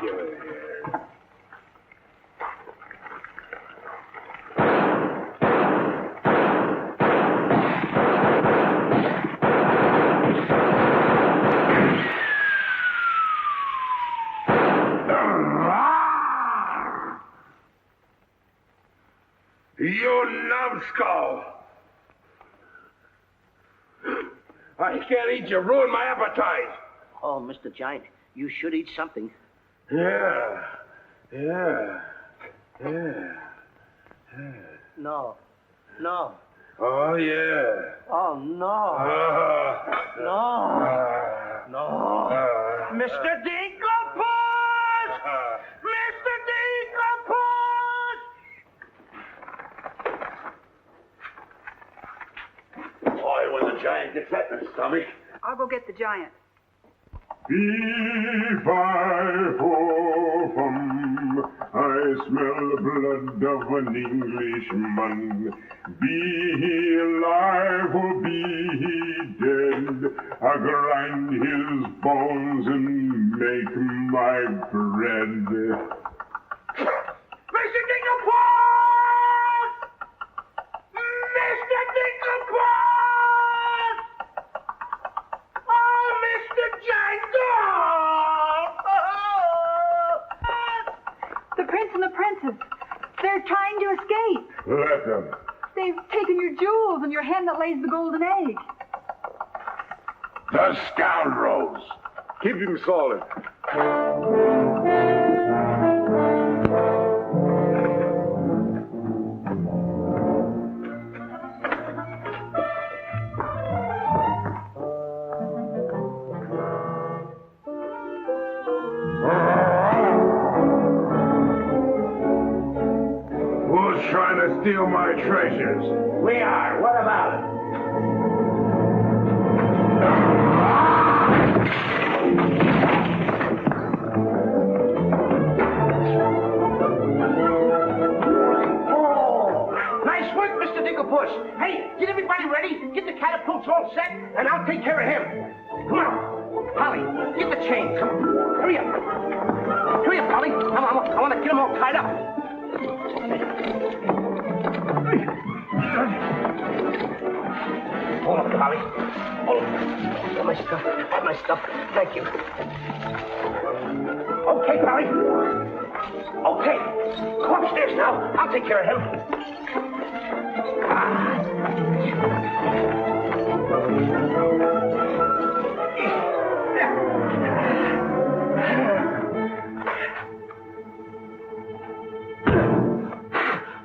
Get it here. You numbskull! I can't eat you. Ruin my appetite. Oh, Mr. Giant, you should eat something. Yeah. No. No. Oh, yeah. Oh, no. No. No. Mr. Dinkelpuss! Mr. Dinkelpuss! Boy, when the giant gets that in his stomach. I'll go get the giant. Fee-fi-fo-fum, I smell the blood of an Englishman. Be he alive or be he dead, I grind his bones and make my bread. Mr. Dinkelpuss! Mr. Dinkelpuss! Oh, Mr. and your hen that lays the golden egg. The scoundrels! Keep him solid. Who's trying to steal my treasures? We are. What about it? Nice work, Mr. Digglepuss. Hey, get everybody ready. Get the catapults all set, and I'll take care of him. Come on. Polly, get the chain. Come on. Hurry up. Hurry up, Polly. I want to get them all tied up. Hold up, Polly. Hold up. Got my stuff. Got my stuff. Thank you. Okay, Polly. Okay. Go upstairs now. I'll take care of him.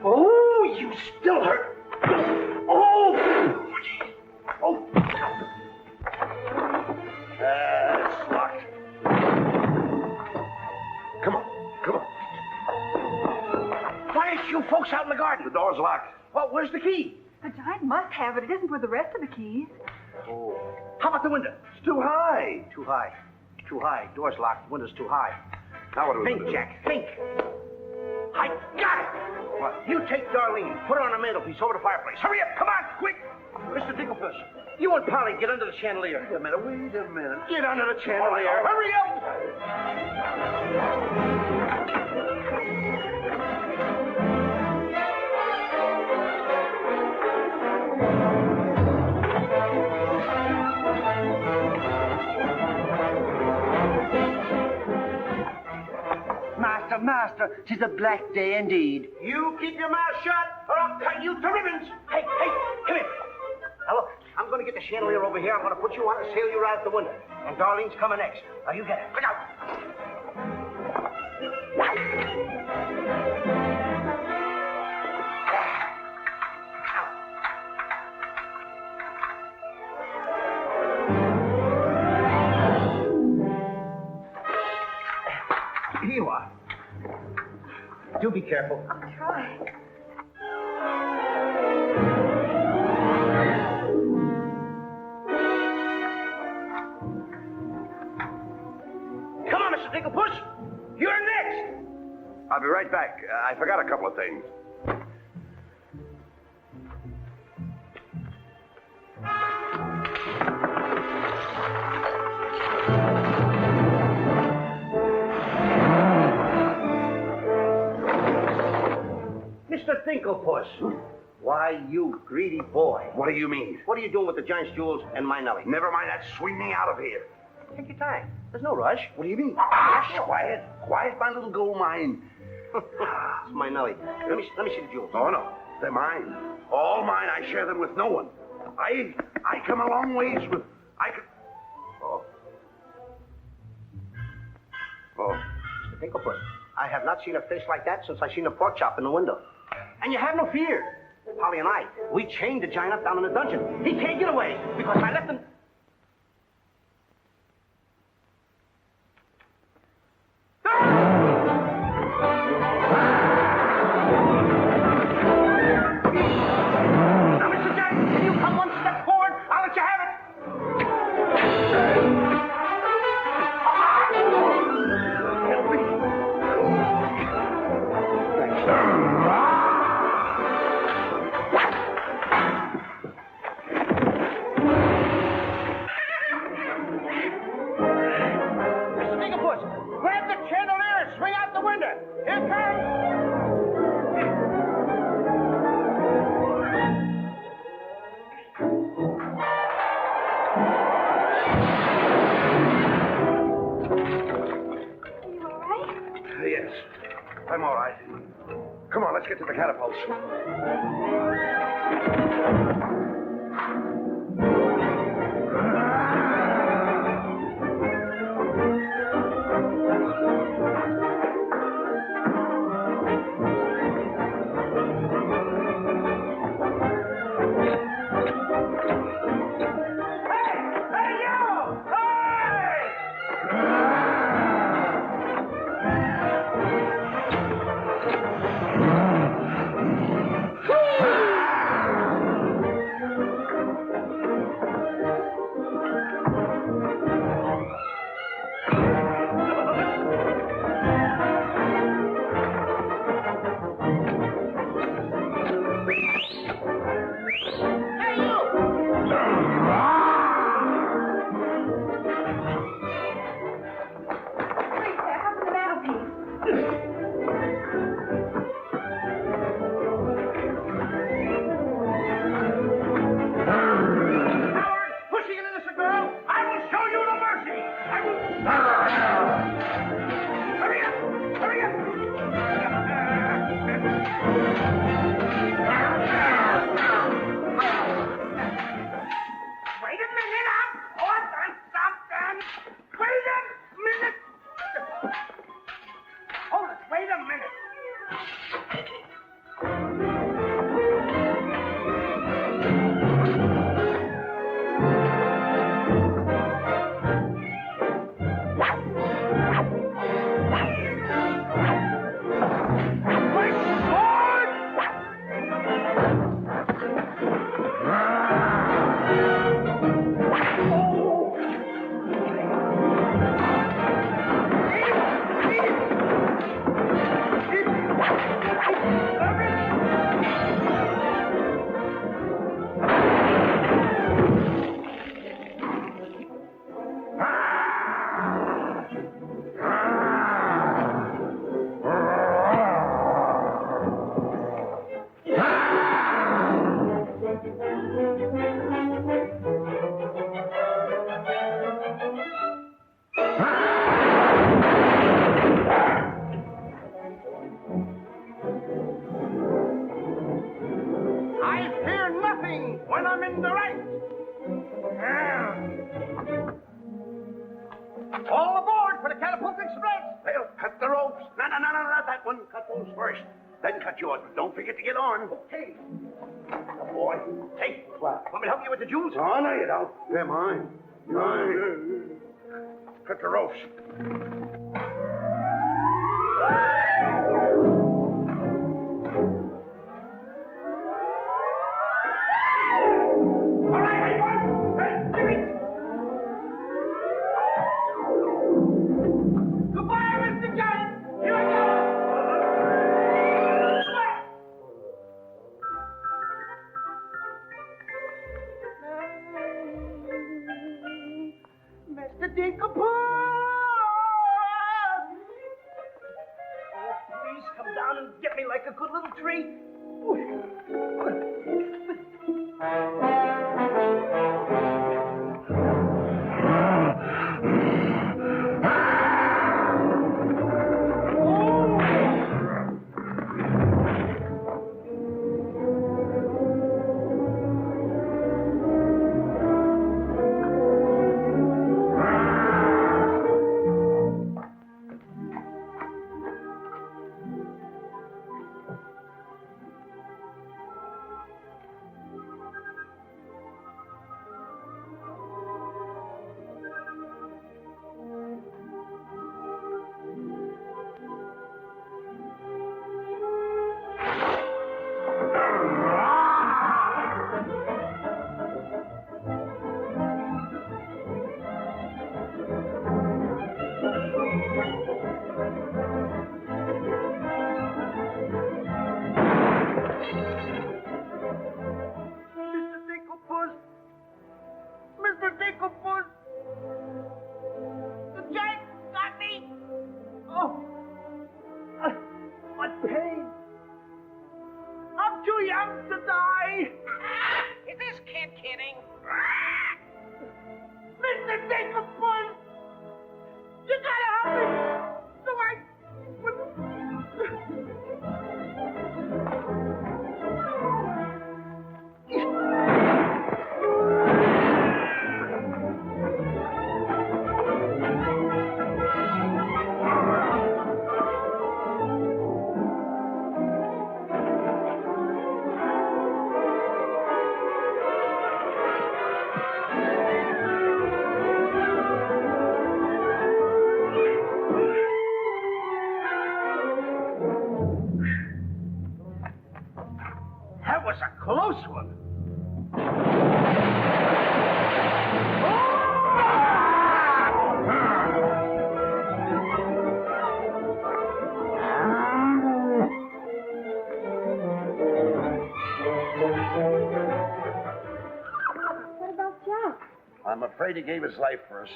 Oh, you still hurt. Oh! Oh! It's locked. Come on. Come on. Why aren't you folks out in the garden? The door's locked. Well, where's the key? The giant must have it. It isn't with the rest of the keys. Oh. How about the window? It's too high. Too high. Too high. Door's locked. Window's too high. Now what do we Think, do? Jack. Think. I got it. What? You take Darlene. Put her on the mantelpiece over the fireplace. Hurry up. Come on. Quick. Mr. Digglepuss, you and Polly get under the chandelier. Wait a minute. Get under the chandelier. Hurry up. Master, 'tis a black day indeed. You keep your mouth shut, or I'll cut you to ribbons. Hey, come here. Now look, I'm going to get the chandelier over here. I'm going to put you on and sail you right out the window. And Darlene's coming next. Now you get it. Look out. Here you are. Do be careful. I'll try. Come on, Mr. Digglepuss. You're next. I'll be right back. I forgot a couple of things. Mr. Digglepuss. Why, you greedy boy. What do you mean? What are you doing with the giant's jewels and my Nellie? Never mind that. Swing me out of here. Take your time. There's no rush. What do you mean? Quiet, my little gold mine. It's my Nellie. Let me see the jewels. Oh, no. They're mine. All mine. I share them with no one. I come a long ways with... Oh. Mr. Digglepuss, I have not seen a face like that since I seen a pork chop in the window. And you have no fear. Polly and I, we chained the giant up down in the dungeon. He can't get away because I left him... Now, Mr. Giant, can you come one step forward? I'll let you have it. Help me. Mr. Digglepuss, grab the chandelier and swing out the window. Here it comes. Are you all right? Yes. I'm all right. Come on, let's get to the catapults. when I'm in the right. All aboard for the Catapult Express. Well, cut the ropes. No, not that one. Cut those first. Then cut yours, but don't forget to get on. Okay. Oh, boy. Hey, What? want me to help you with the jewels? Oh, no, you don't. They're mine. Mine. Cut the ropes. All right, everyone. Let's do it. Goodbye, Mr. Giant. Here I go. Mr. Dinklebone! Oh, please come down and get me like a good little treat. Mr. Dinklebone! The giant got me! Oh! What pain! I'm too young to die! Is this kid kidding? Mr. Dinklebone! You gotta help me! So That was a close one. What about Jack? I'm afraid he gave his life for us.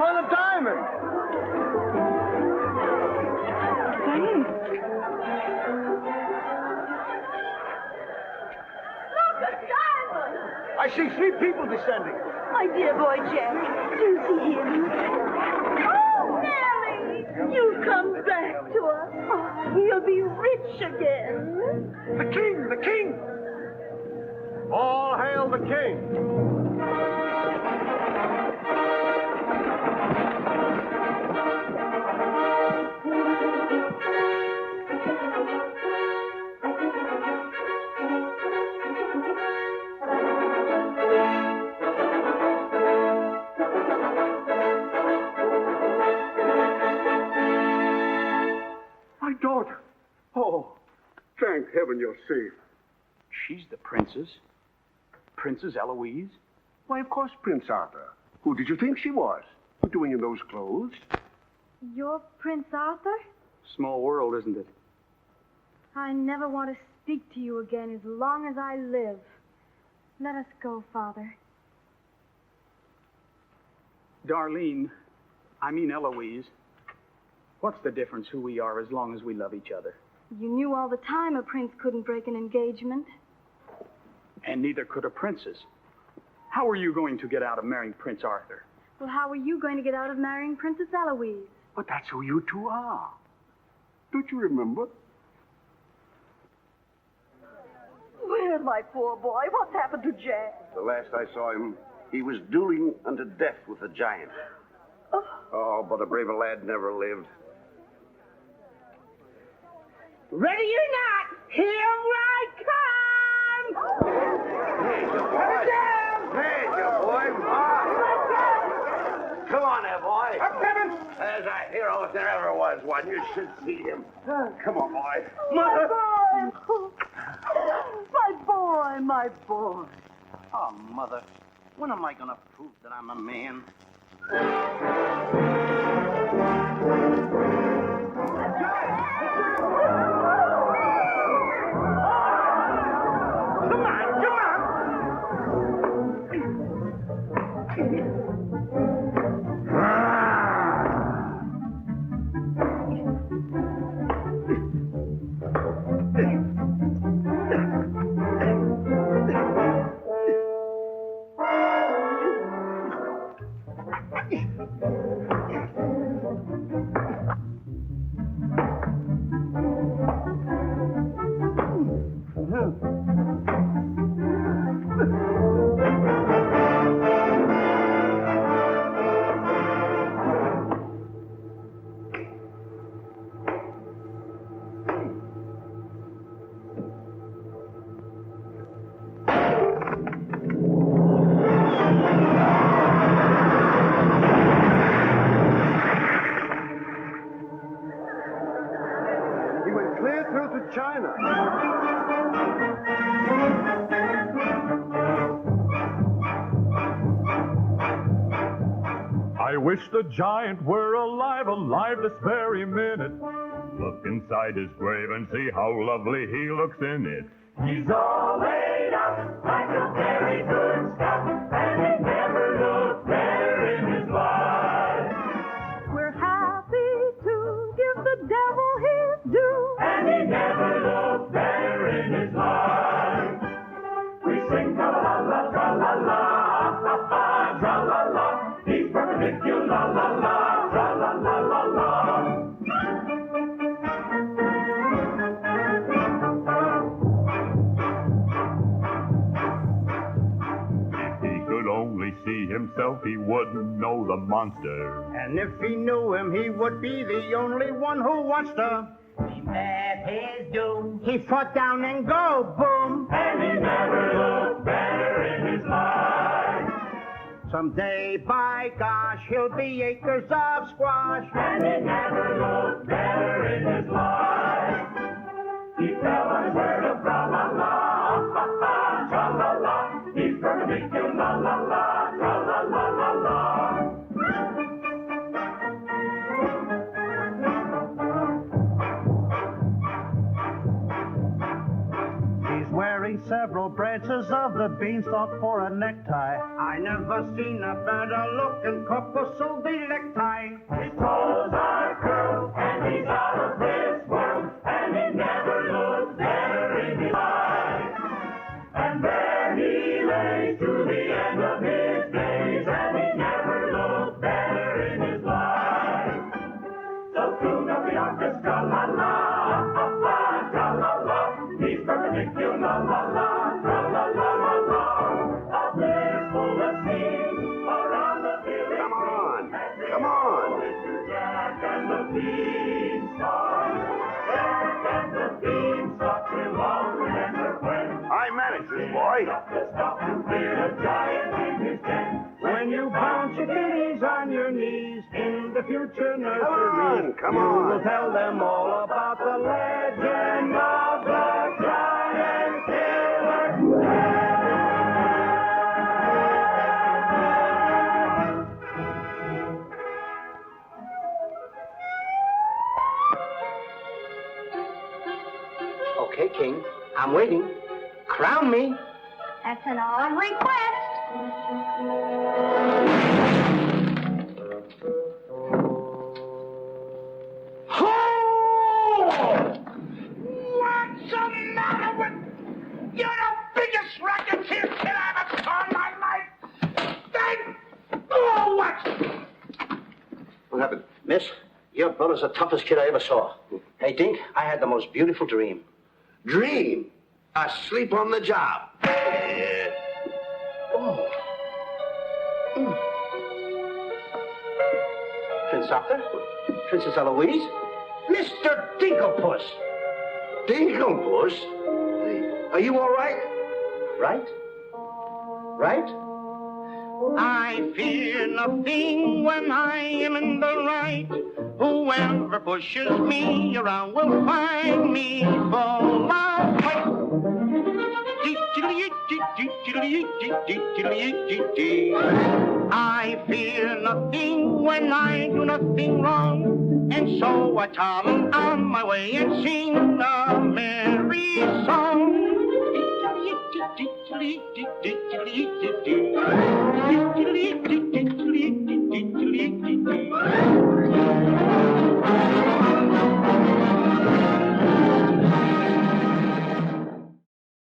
full of diamonds. Look, a diamond! I see 3 people descending. My dear boy Jack, do you see him? Oh, Nellie! You'll come back to us. Oh, you'll be rich again. The king! The king! All hail the king! My daughter. Oh, thank heaven you're safe. She's the princess. Princess Eloise? Why, of course, Prince Arthur. Who did you think she was? Doing in those clothes? You're Prince Arthur? Small world, isn't it? I never want to speak to you again as long as I live. Let us go, Father. Darlene, I mean Eloise. What's the difference who we are as long as we love each other? You knew all the time a prince couldn't break an engagement. And neither could a princess. How are you going to get out of marrying Prince Arthur? Well, how are you going to get out of marrying Princess Eloise? But that's who you two are. Don't you remember? Where's my poor boy? What's happened to Jack? The last I saw him, he was dueling unto death with a giant. Oh, but a braver lad never lived. Ready or not, here I come! Hey, your boy. Come on there, boy. Up, Kevin! There's a hero if there ever was one. You should see him. Come on, boy. My boy! My boy, my boy. Oh, Mother, when am I going to prove that I'm a man? He went clear through to China. I wish the giant were alive this very minute. Look inside his grave and see how lovely he looks in it. He's all laid up like a very good stuff, and he never looked better in his life. We're happy to give the devil his due, And he never looked better in his life. We sing tra-la-la, tra-la-la, ha-ha, tra-la-la. He's perpendicular, la-la-la, tra-la-la-la-la. If he could only see himself, he wouldn't know the monster. And if he knew him, he would be the only one who wants to. He met his doom. He fought down and go, boom. And he never looked better in his life. Someday, by gosh, he'll be acres of squash. And he never looked better in his life. He fell on his word of tra-la-la, ha-ha, tra-la-la. He's perpendicular, la-la-la, tra-la-la-la-la. He's wearing several bracelets. branches of the beanstalk for a necktie. I never seen a better looking couple, so they necktie. His toes are curled, and he's out of this world, and he never looked better in his life. And there he lays to the end of his days, and he never looked better in his life. So tune up the orchestra, la la, tra la la, he's perpendicular, la la, tra la la la la. A blissful scene around the village. Come on. Jack and the Beanstalk. Jack and the Beanstalk will all remember when I manage this, boy. stop to clear a giant in his den. When you bounce your kiddies on your knees in the future nursery, Come you on. will tell them all about the legend of the giant killer. Okay, King. I'm waiting. Crown me. That's an odd request. What's the matter with... You're the biggest racketeer kid I ever saw in my life. Oh, what? What happened? Miss, your brother's the toughest kid I ever saw. Hey, Dink, I had the most beautiful dream. Dream. Asleep on the job. Oh. Prince Doctor? Princess Eloise? Mr. Dinklepuss! Dinklepuss? Are you all right? Right? Right? I fear nothing when I am in the right. Whoever pushes me around will find me full of fight. I fear nothing when I do nothing wrong, and so I travel on my way and sing a merry song.